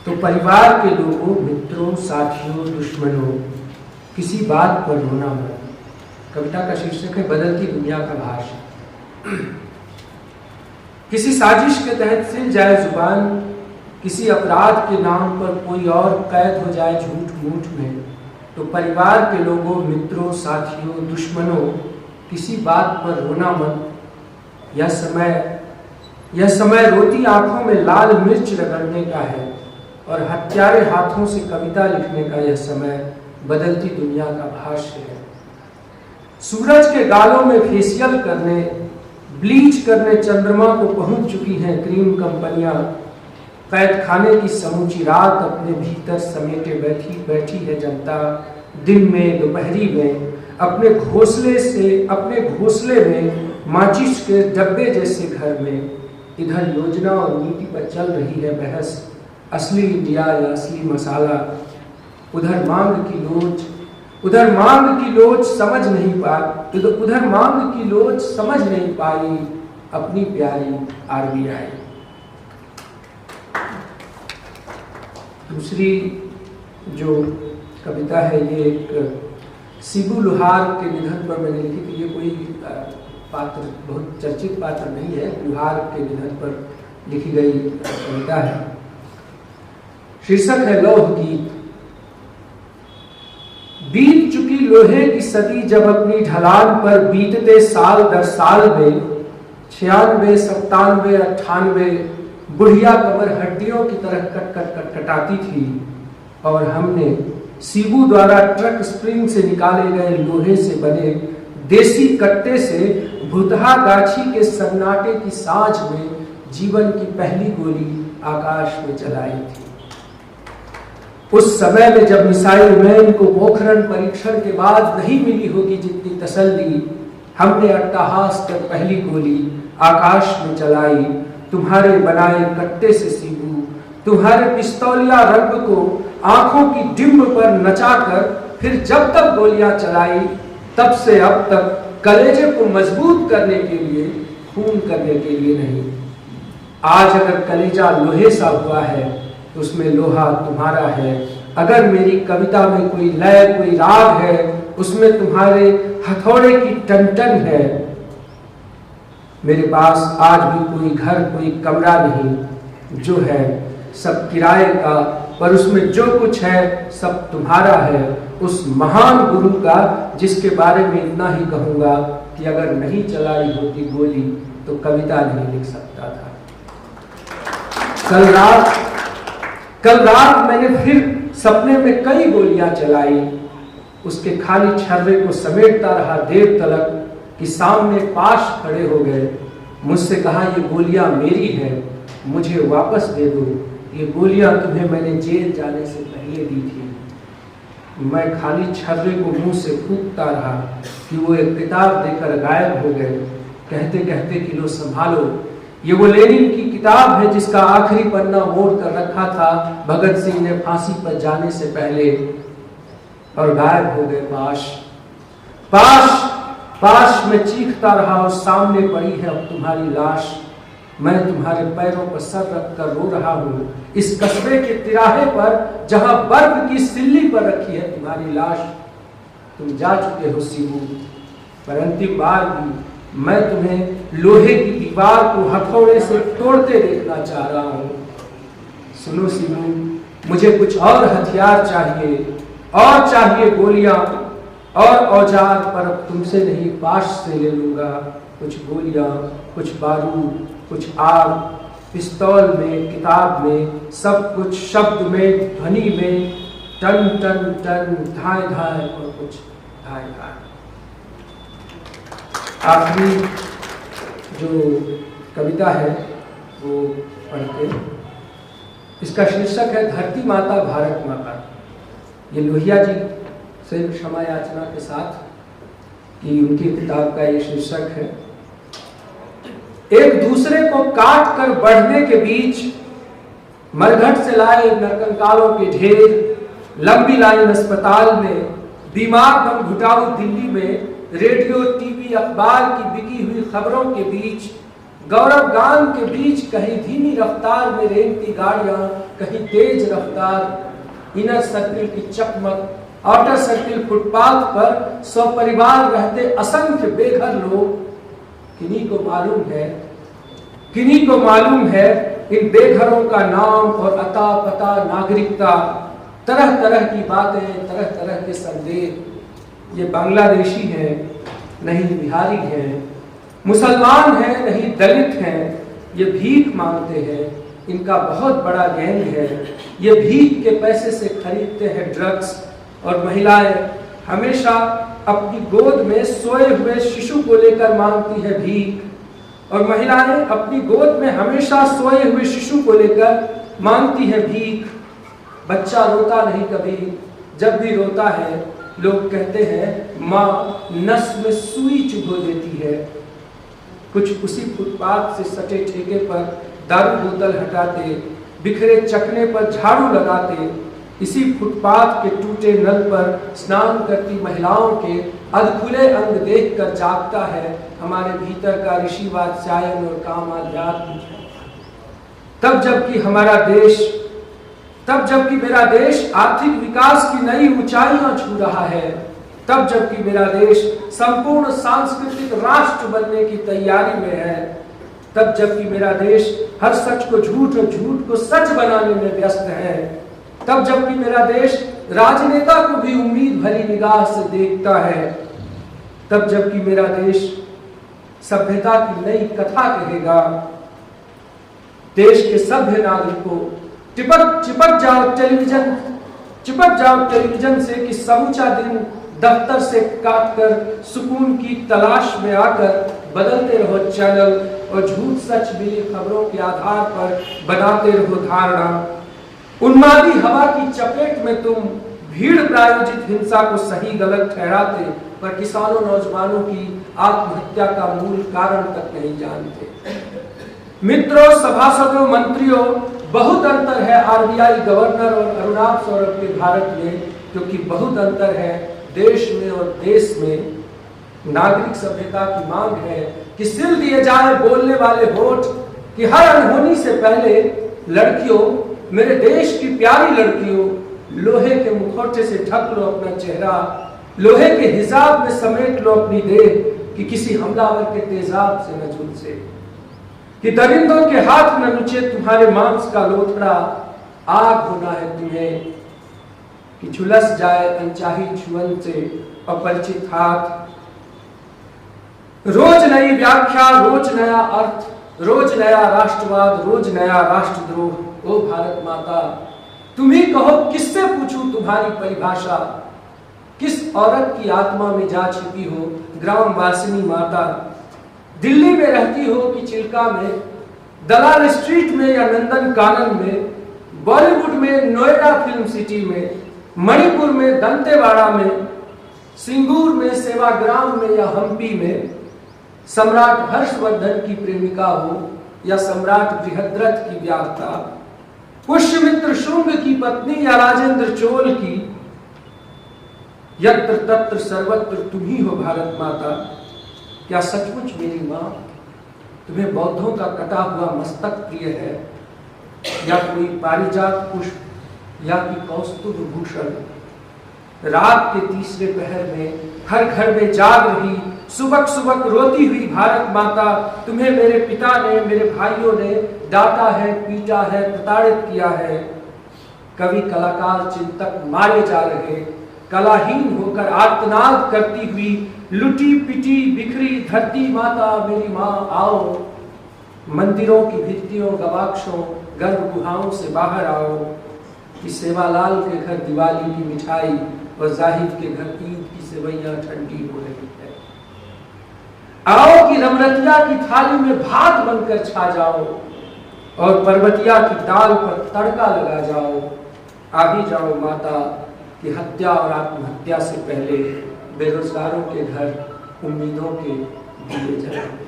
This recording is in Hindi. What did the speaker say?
तो परिवार के लोगों, मित्रों, साथियों, दुश्मनों, किसी बात पर रोना मत। कविता का शीर्षक है बदलती दुनिया का भाष्य। किसी साजिश के तहत सिल जाए जुबान, किसी अपराध के नाम पर कोई और कैद हो जाए झूठ मूठ में, तो परिवार के लोगों, मित्रों, साथियों, दुश्मनों, किसी बात पर रोना मत। यह समय रोती आंखों में लाल मिर्च रगड़ने का है और हत्यारे हाथों से कविता लिखने का यह समय बदलती दुनिया का भाष्य है। सूरज के गालों में फेशियल करने, ब्लीच करने चंद्रमा को पहुंच चुकी हैं क्रीम कंपनियां। कैद खाने की समूची रात अपने भीतर समेटे बैठी है जनता। दिन में, दोपहरी में, अपने घोंसले में, माचिस के डब्बे जैसे घर में। इधर योजना और नीति पर चल रही है बहस, असली इंडिया या असली मसाला। उधर मांग की लोच समझ नहीं पाई अपनी प्यारी आरबीआई। दूसरी जो कविता है ये एक शिबू लोहार के निधन पर मैंने लिखी थी। ये कोई पात्र, बहुत चर्चित पात्र नहीं है, लोहार के निधन पर लिखी गई कविता है। शीर्षक है लौह गीत। बीत चुकी लोहे की सदी जब अपनी ढलान पर बीतते साल दर साल में 96, 97, 98 बुढ़िया कमर हड्डियों की तरह कटाती थी और हमने शिबू द्वारा ट्रक स्प्रिंग से निकाले गए लोहे से बने देसी कट्टे से भुतहा गाछी के सन्नाटे की सांझ में जीवन की पहली गोली आकाश में चलाई थी। उस समय में जब मिसाइल मैन को पोखरण परीक्षण के बाद नहीं मिली होगी जितनी तसल्ली, हमने अट्टहास कर पहली गोली आकाश में चलाई। तुम्हारे बनाए कट्टे से शिबू, तुम्हारे पिस्तौलिया रंग को आंखों की डिंब पर नचाकर फिर जब तक गोलियां चलाई, तब से अब तक कलेजे को मजबूत करने के लिए, खून करने के लिए नहीं। आज अगर कलेजा लोहे सा हुआ है तो उसमें लोहा तुम्हारा है। अगर मेरी कविता में कोई लय, कोई राग है, उसमें तुम्हारे हथौड़े की टन है। मेरे पास आज भी कोई घर, कोई कमरा नहीं, जो है सब किराए का, पर उसमें जो कुछ है सब तुम्हारा है। उस महान गुरु का जिसके बारे में इतना ही कहूंगा कि अगर नहीं चलाई होती गोली तो कविता नहीं लिख सकता था। कल रात मैंने फिर सपने में कई गोलियां चलाई। उसके खाली छर्रे को समेटता रहा देर तलक कि सामने पाश खड़े हो गए। मुझसे कहा ये गोलियां मेरी है, मुझे वापस दे दो। ये गोलियां तुम्हें मैंने जेल जाने से पहले दी थी। मैं खाली छर्रे को मुंह से फूंकता रहा कि वो एक किताब देकर गायब हो गए, कहते कहते कि लो संभालो, ये वो लेनिन की किताब है जिसका आखिरी पन्ना मोड़ कर रखा था भगत सिंह ने फांसी पर जाने से पहले, और गायब हो गए पाश में चीखता रहा और सामने पड़ी है अब तुम्हारी लाश। मैं तुम्हारे पैरों पर सर रख कर रो रहा हूँ इस कस्बे के तिराहे पर जहां बर्फ की सिल्ली पर रखी है तुम्हारी लाश। तुम जा चुके हो शिबू, पर अंतिम बार भी मैं तुम्हें लोहे की दीवार को हथौड़े से तोड़ते देखना चाह रहा हूँ। सुनो शिबू, मुझे कुछ और हथियार चाहिए, और चाहिए गोलियां और औजार, पर अब तुमसे नहीं पाश से ले लूंगा कुछ गोलियां, कुछ बारूद, कुछ आग, पिस्तौल में, किताब में, सब कुछ शब्द में, ध्वनि में, टन टन टन, धाए धाए और कुछ धाए धाए। आखिरी जो कविता है वो पढ़ के, इसका शीर्षक है धरती माता भारत माता। ये लोहिया जी से क्षमा याचना के साथ कि उनकी किताब का ये शीर्षक है। एक दूसरे को काट कर बढ़ने के बीच मरघट से लाए नरकंकालों के ढेर, लंबी लाइन अस्पताल में, बीमार बम घुटाऊ दिल्ली में, रेडियो, टीवी, अखबार की बिकी हुई खबरों के बीच गौरव गान के बीच कहीं धीमी रफ्तार में रेंगती गाड़ियां, कहीं तेज रफ्तार। इनर सर्किल की चकमक, आउटर सर्किल फुटपाथ पर सपरिवार रहते असंख्य बेघर लोग। किन्हीं को मालूम है इन बेघरों का नाम और अता पता, नागरिकता, तरह तरह की बातें, तरह तरह के संदेह। ये बांग्लादेशी हैं, नहीं बिहारी हैं, मुसलमान हैं, नहीं दलित हैं। ये भीख मांगते हैं, इनका बहुत बड़ा गैंग है। ये भीख के पैसे से खरीदते हैं ड्रग्स। और महिलाएं हमेशा अपनी गोद में सोए हुए शिशु को लेकर मांगती है भीख। और महिलाएं अपनी गोद में हमेशा सोए हुए शिशु को लेकर मांगती है भीख। बच्चा रोता नहीं कभी, जब भी रोता है लोग कहते हैं माँ नस में सुई चुभो देती है। कुछ उसी फुटपाथ से सटे ठेके पर दारू बोतल हटाते, बिखरे चखने पर झाड़ू लगाते, इसी फुटपाथ के टूटे नल पर स्नान करती महिलाओं के अधखुले अंग देखकर जागता है हमारे भीतर का ऋषि वात्स्यायन और कामाध्यात्म। तब जबकि मेरा देश आर्थिक विकास की नई ऊंचाइयां छू रहा है, तब जबकि मेरा देश संपूर्ण सांस्कृतिक राष्ट्र बनने की तैयारी में है, तब जबकि मेरा देश हर सच को झूठ और झूठ को सच बनाने में व्यस्त है, तब जबकि मेरा देश राजनेता को भी उम्मीद भरी निगाह से देखता है, तब जबकि मेरा देश सभ्यता की नई कथा कहेगा। देश के सभ्य नागरिकों चिपक जाओ टेलीविजन से कि समूचा दिन दफ्तर से काटकर सुकून की तलाश में आकर बदलते रहो चैनल और झूठ सच मिली खबरों के आधार पर बनाते रहो धारणा। उन्मादी हवा की चपेट में तुम भीड़ प्रायोजित हिंसा को सही गलत ठहराते, पर किसानों नौजवानों की आत्महत्या का मूल कारण तक नहीं जानते। मित्रों, सभासदों, मंत्रियों, बहुत अंतर है आरबीआई गवर्नर और अरुणाभ सौरभ के भारत में, क्योंकि बहुत अंतर है देश में और देश में। नागरिक सभ्यता की मांग है कि सिल दिए जाए बोलने वाले होठ, कि हर अनहोनी से पहले लड़कियों, मेरे देश की प्यारी लड़कियों, लोहे के मुखौटे से ढक लो अपना चेहरा, लोहे के हिजाब में समेट लो अपनी देह, कि किसी हमलावर के तेजाब से न झुलसे, कि दरिंदों के हाथ न नुचे तुम्हारे मांस का लोथड़ा। आग होना है तुम्हें कि झुलस जाए अनचाही छुअन से अपरिचित हाथ। रोज नई व्याख्या, रोज नया अर्थ, रोज नया राष्ट्रवाद, रोज नया राष्ट्रद्रोह। ओ भारत माता, तुम ही कहो किससे पूछूं तुम्हारी परिभाषा, किस औरत की आत्मा में जा छिपी हो ग्रामवासिनी माता। दिल्ली में रहती हो कि चिल्का में, दलाल स्ट्रीट में या नंदन कानन में, बॉलीवुड में, नोएडा फिल्म सिटी में, मणिपुर में, दंतेवाड़ा में, सिंगूर में, सेवाग्राम में या हम्पी में, सम्राट हर्षवर्धन की प्रेमिका हो या सम्राट बृहद्रथ की व्याख्या, पुष्यमित्र शुंग की पत्नी या राजेंद्र चोल की, यत्र तत्र सर्वत्र तुम ही हो भारत माता। क्या सचमुच मेरी माँ तुम्हें बौद्धों का कटा हुआ मस्तक प्रिय है, या कोई पारिजात पुष्प या कि कौस्तुभ भूषण? रात के तीसरे पहर में हर घर में जाग रही सुबक सुबक रोती हुई भारत माता, तुम्हें मेरे पिता ने, मेरे भाइयों ने डांटा है, पीटा है, प्रताड़ित किया है। कवि, कलाकार, चिंतक मारे जा रहे, कलाहीन होकर आर्तनाद करती हुई लुटी पिटी बिखरी धरती माता, मेरी माँ आओ। मंदिरों की भित्तियों, गवाक्षों, गर्भ गुहाओं से बाहर आओ, कि सेवालाल के घर दिवाली की मिठाई और जाहिद के घर ईद की सेवैयां ठंडी हो रही है। आओ कि रमरतिया की थाली में भात बनकर छा जाओ और पर्वतिया की दाल पर तड़का लगा जाओ। आ भी जाओ माता, कि हत्या और आत्महत्या से पहले बेरोजगारों के घर उम्मीदों के दिए जाएंगे।